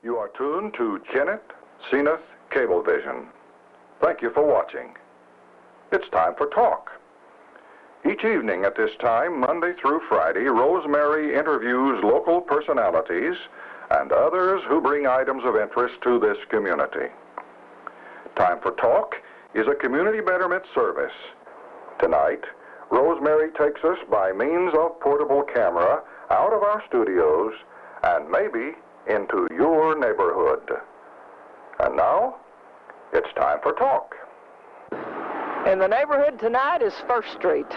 You are tuned to Kennett, Zenith Cablevision. Thank you for watching. It's time for talk. Each evening at this time, Monday through Friday, Rosemary interviews local personalities and others who bring items of interest to this community. Time for Talk is a community betterment service. Tonight, Rosemary takes us by means of portable camera out of our studios and maybe into your neighborhood. And now, it's time for Talk. And the neighborhood tonight is First Street.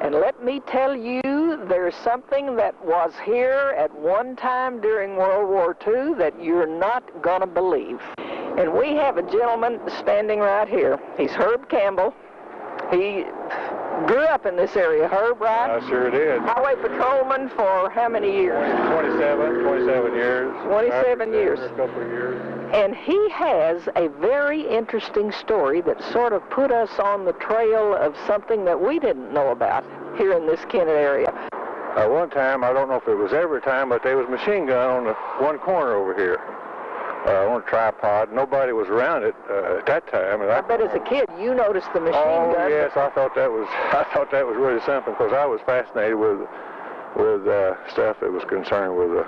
And let me tell you, there's something that was here at one time during World War II that you're not going to believe. And we have a gentleman standing right here. He's Herb Campbell. He grew up in this area, Herb, right? I sure did. Highway patrolman for how many years? 27 years. 27 years. A couple of years. And he has a very interesting story that sort of put us on the trail of something that we didn't know about here in this Kennett area. One time, I don't know if it was every time, but there was a machine gun on the one corner over here. On a tripod. Nobody was around it at that time. And I bet as a kid you noticed the machine gun. Oh yes, I thought that was really something because I was fascinated with stuff that was concerned with the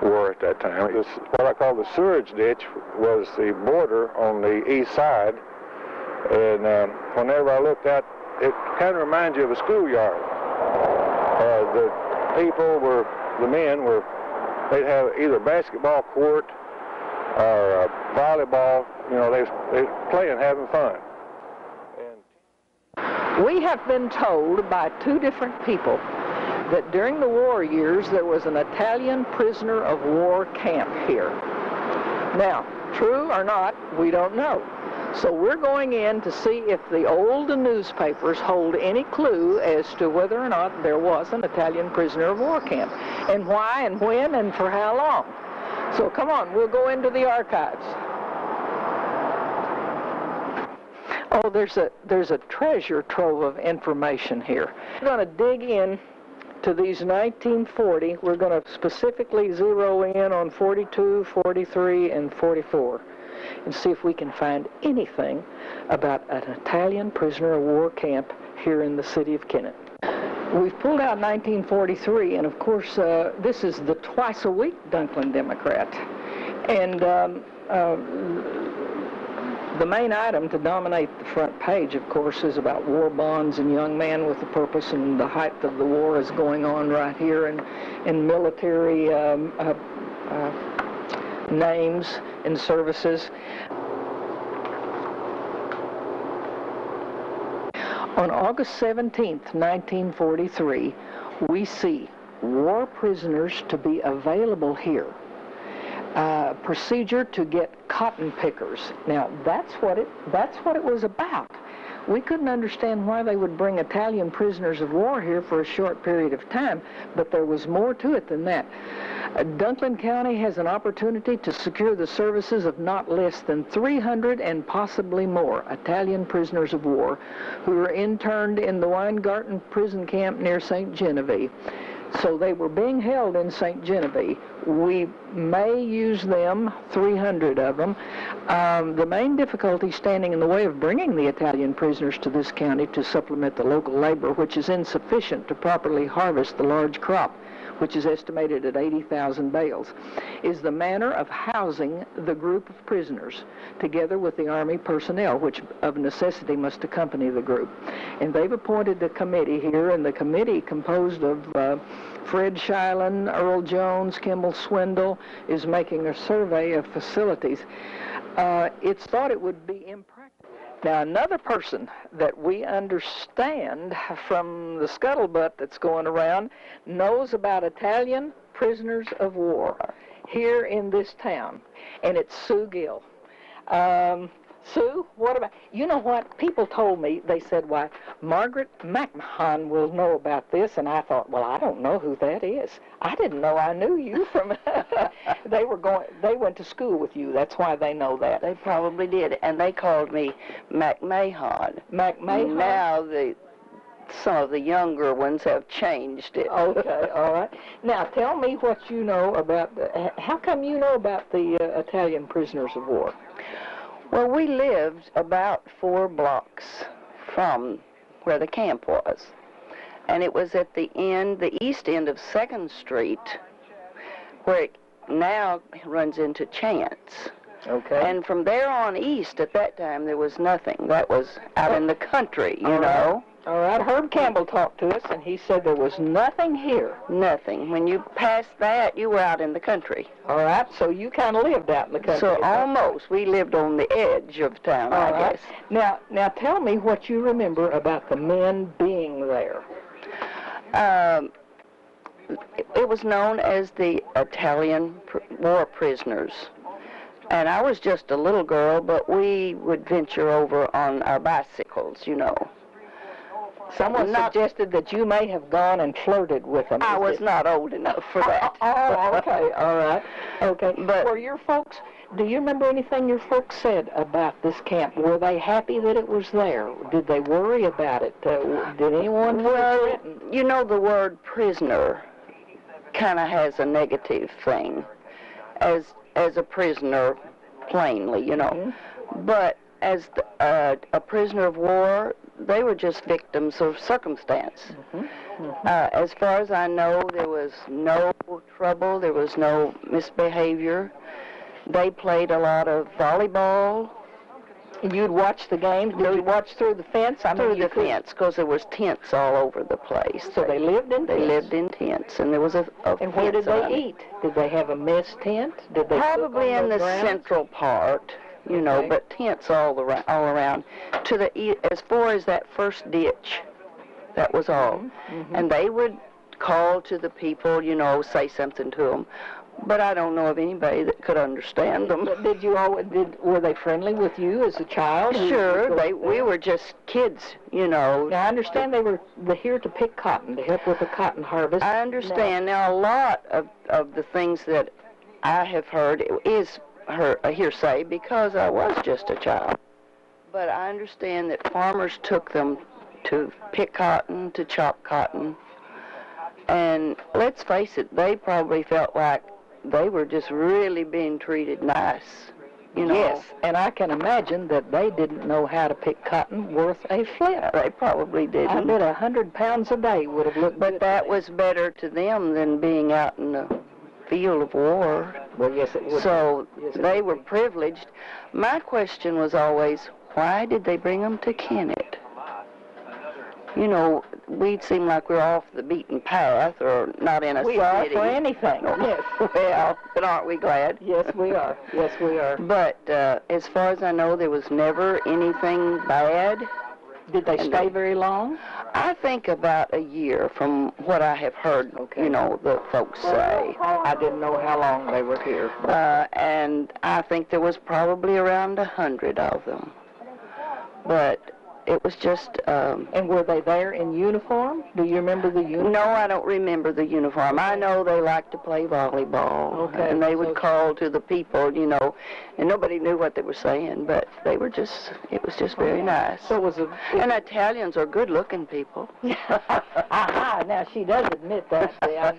war at that time. What I call the sewerage ditch was the border on the east side, and whenever I looked out, it kind of reminds you of a schoolyard. The men they'd have either basketball court or volleyball, they playing, having fun. And we have been told by two different people that during the war years there was an Italian prisoner of war camp here. Now, true or not, we don't know. So we're going in to see if the old newspapers hold any clue as to whether or not there was an Italian prisoner of war camp, and why and when and for how long. So come on, we'll go into the archives. Oh, there's a treasure trove of information here. We're going to dig in to these 1940. We're going to specifically zero in on 42, 43, and 44 and see if we can find anything about an Italian prisoner of war camp here in the city of Kennett. We've pulled out 1943, and of course, this is the twice-a-week Dunklin Democrat. And the main item to dominate the front page, of course, is about war bonds and young man with a purpose, and the height of the war is going on right here, and military names and services. On August 17th, 1943, we see war prisoners to be available here. Procedure to get cotton pickers. Now, that's what it was about. We couldn't understand why they would bring Italian prisoners of war here for a short period of time, but there was more to it than that. Dunklin County has an opportunity to secure the services of not less than 300 and possibly more Italian prisoners of war who were interned in the Weingarten prison camp near St. Genevieve. So they were being held in St. Genevieve. We may use them, 300 of them. The main difficulty standing in the way of bringing the Italian prisoners to this county to supplement the local labor, which is insufficient to properly harvest the large crop, which is estimated at 80,000 bales, is the manner of housing the group of prisoners, together with the Army personnel, which of necessity must accompany the group. And they've appointed a committee here, and the committee, composed of Fred Shilen, Earl Jones, Kimball Swindle, is making a survey of facilities. It's thought it would be impractical. Now, another person that we understand from the scuttlebutt that's going around knows about Italian prisoners of war here in this town, and it's Sue Gill. Sue, what about, you know what, people told me, they said, why, Margaret McMahon will know about this, and I thought, well, I don't know who that is. I didn't know I knew you from, they went to school with you, that's why they know that. They probably did, and they called me McMahon. McMahon? Now the some of the younger ones have changed it. Okay, all right. Now, tell me what you know about, how come you know about the Italian prisoners of war? Well, we lived about 4 blocks from where the camp was. And it was at the east end of 2nd Street, where it now runs into Chance. Okay. And from there on east, at that time, there was nothing. That was out in the country, you know. All right. Herb Campbell talked to us, and he said there was nothing here. Nothing. When you passed that, you were out in the country. All right. So you kind of lived out in the country. So almost. We lived on the edge of town, I guess. Now tell me what you remember about the men being there. It was known as the Italian war prisoners. And I was just a little girl, but we would venture over on our bicycles, you know. Someone suggested that you may have gone and flirted with them. I was not old enough for that. Oh, okay, all right. Okay, but were your folks, do you remember anything your folks said about this camp? Were they happy that it was there? Did they worry about it? Did anyone feel threatened? You know, the word prisoner kind of has a negative thing. As a prisoner, plainly, you know. Mm-hmm. But as a prisoner of war, they were just victims of circumstance. Mm-hmm. Mm-hmm. As far as I know, there was no trouble, there was no misbehavior. They played a lot of volleyball. You'd watch the games? Did you watch through the fence? Through the fence, because there was tents all over the place. So they lived in tents? They lived in tents, and there was a And where did they eat? Did they have a mess tent? Did they probably in the central part, you know, Okay. but tents all around. To the as far as that first ditch, that was all. Mm-hmm. And they would call to the people, you know, say something to them. But I don't know of anybody that could understand them. But were they friendly with you as a child? Sure, we were just kids, you know. Now, I understand they were here to pick cotton, to help with the cotton harvest. I understand. Now, a lot of the things that I have heard is a hearsay because I was just a child. But I understand that farmers took them to pick cotton, to chop cotton. And let's face it, they probably felt like they were just really being treated nice, you know. Yes, and I can imagine that they didn't know how to pick cotton worth a flip. They probably didn't. I bet 100 pounds a day would have looked But good. that was better to them than being out in the field of war. Well, yes, it would. So Yes, it they would were be. privileged. My question was always, why did they bring them to Kennett? You know, we'd seem like we're off the beaten path or not in a city. We are for anything. Yes. Well, but aren't we glad? Yes, we are. Yes, we are. But as far as I know, there was never anything bad. Did they stay very long? I think about a year from what I have heard, you know, the folks say. I didn't know how long they were here. And I think there was probably around 100 of them. But it was just... And were they there in uniform? Do you remember the uniform? No, I don't remember the uniform. I know they liked to play volleyball. Okay. And they would call to the people, you know, and nobody knew what they were saying, but they were just, it was just very nice. So it was And Italians are good-looking people. Aha, now she does admit that. That's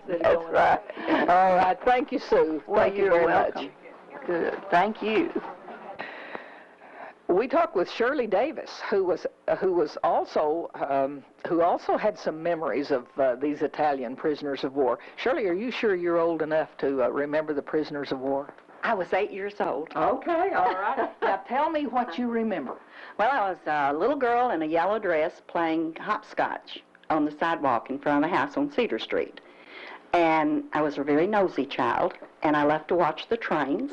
right. All right, thank you, Sue. Well, Thank you you're very welcome. much. Good. Thank you. We talked with Shirley Davis, who also had some memories of these Italian prisoners of war. Shirley, are you sure you're old enough to remember the prisoners of war? I was 8 years old. Okay, all right. Now tell me what you remember. Well, I was a little girl in a yellow dress playing hopscotch on the sidewalk in front of the house on Cedar Street. And I was a very nosy child, and I left to watch the trains.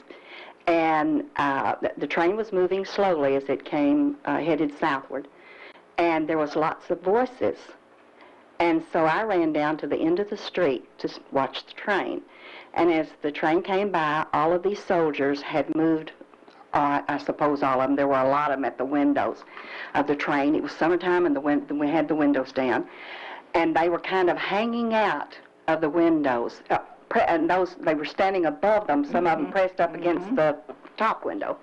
And the train was moving slowly as it came headed southward. And there was lots of voices. And so I ran down to the end of the street to watch the train. And as the train came by, all of these soldiers had moved, I suppose all of them, there were a lot of them at the windows of the train. It was summertime and we had the windows down. And they were kind of hanging out of the windows. And they were standing above them, some of them pressed up against the top window,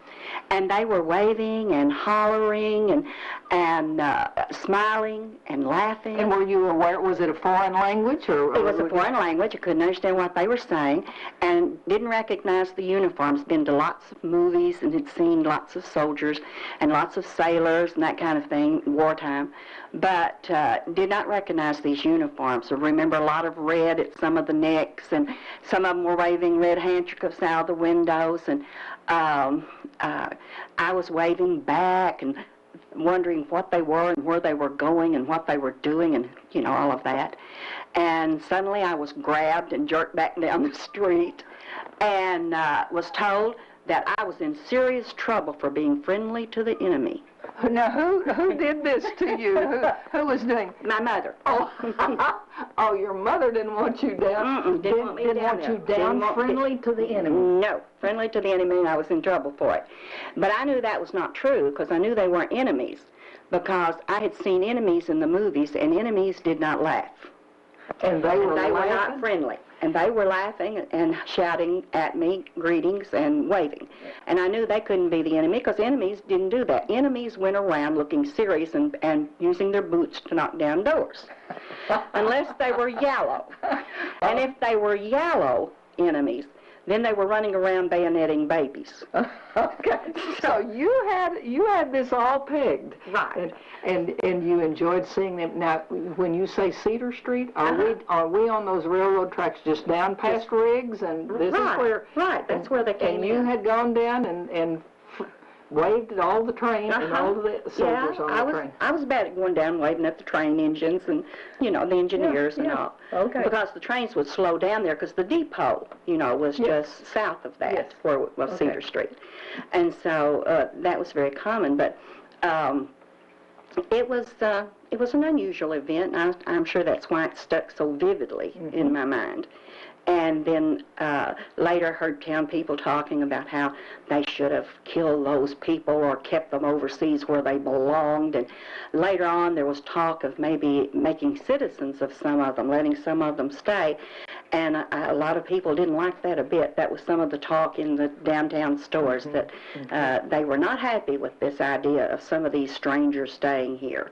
and they were waving and hollering and smiling and laughing. And were you aware, was it a foreign language? Or it was a foreign language. I couldn't understand what they were saying and didn't recognize the uniforms. Been to lots of movies and had seen lots of soldiers and lots of sailors and that kind of thing, wartime, but did not recognize these uniforms. I remember a lot of red at some of the necks, and some of them were waving red handkerchiefs out the windows, and I was waving back and wondering what they were and where they were going and what they were doing and, you know, all of that. And suddenly I was grabbed and jerked back down the street and was told that I was in serious trouble for being friendly to the enemy. Now, who did this to you? Who was doing? My mother. Oh, oh, your mother didn't want you down. Didn't want me didn't down want there. you down, friendly to the enemy. No, friendly to the enemy, and I was in trouble for it. But I knew that was not true because I knew they weren't enemies, because I had seen enemies in the movies, and enemies did not laugh. And they were not friendly. And they were laughing and shouting at me, greetings and waving. And I knew they couldn't be the enemy because enemies didn't do that. Enemies went around looking serious and using their boots to knock down doors. Unless they were yellow. And if they were yellow enemies, then they were running around bayoneting babies. Okay, so you had this all pegged, right? And you enjoyed seeing them. Now, when you say Cedar Street, are we on those railroad tracks just down past Riggs, and this is where? Right, that's where they came in. And you had gone down and waved at all the train and all the soldiers on the train. I was bad at going down waving at the train engines and, you know, the engineers and all. Okay. Because the trains would slow down there because the depot, you know, was just south of that, where it was Cedar Street. And so that was very common, but it was an unusual event, and I'm sure that's why it stuck so vividly in my mind. And then later heard town people talking about how they should have killed those people or kept them overseas where they belonged. And later on there was talk of maybe making citizens of some of them, letting some of them stay. And a lot of people didn't like that a bit. That was some of the talk in the downtown stores, that they were not happy with this idea of some of these strangers staying here.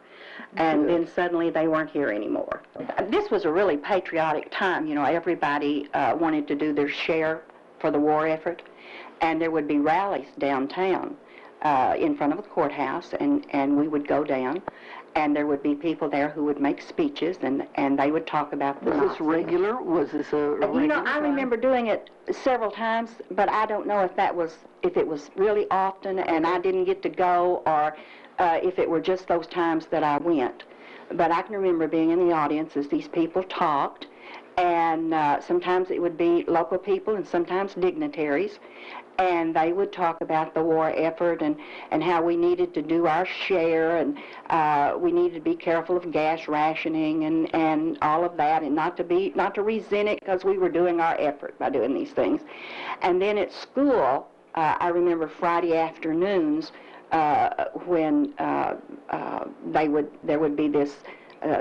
And then suddenly they weren't here anymore. This was a really patriotic time. You know, everybody wanted to do their share for the war effort, and there would be rallies downtown in front of the courthouse, and we would go down, and there would be people there who would make speeches, and they would talk about the Was this regular? Was this a regular You know, I remember doing it several times, but I don't know if it was really often and I didn't get to go, or if it were just those times that I went. But I can remember being in the audience as these people talked, and sometimes it would be local people and sometimes dignitaries, and they would talk about the war effort and how we needed to do our share, and we needed to be careful of gas rationing and all of that, and not to resent it because we were doing our effort by doing these things. And then at school, I remember Friday afternoons, when there would be this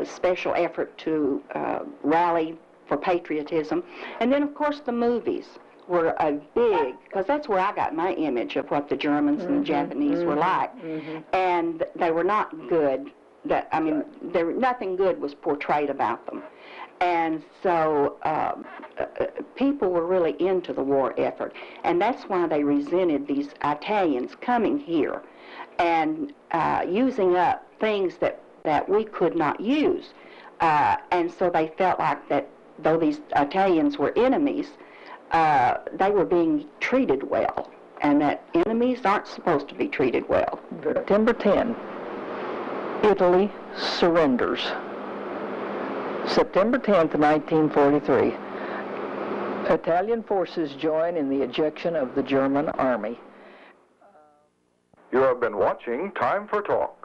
special effort to rally for patriotism. And then, of course, the movies were a big, because that's where I got my image of what the Germans and the Japanese were like. And they were not good. Nothing good was portrayed about them. And so people were really into the war effort. And that's why they resented these Italians coming here and using up things that we could not use. And so they felt like that though these Italians were enemies, they were being treated well, and that enemies aren't supposed to be treated well. September 10, Italy surrenders. September 10th, 1943, Italian forces join in the ejection of the German army. You have been watching Time for Talk.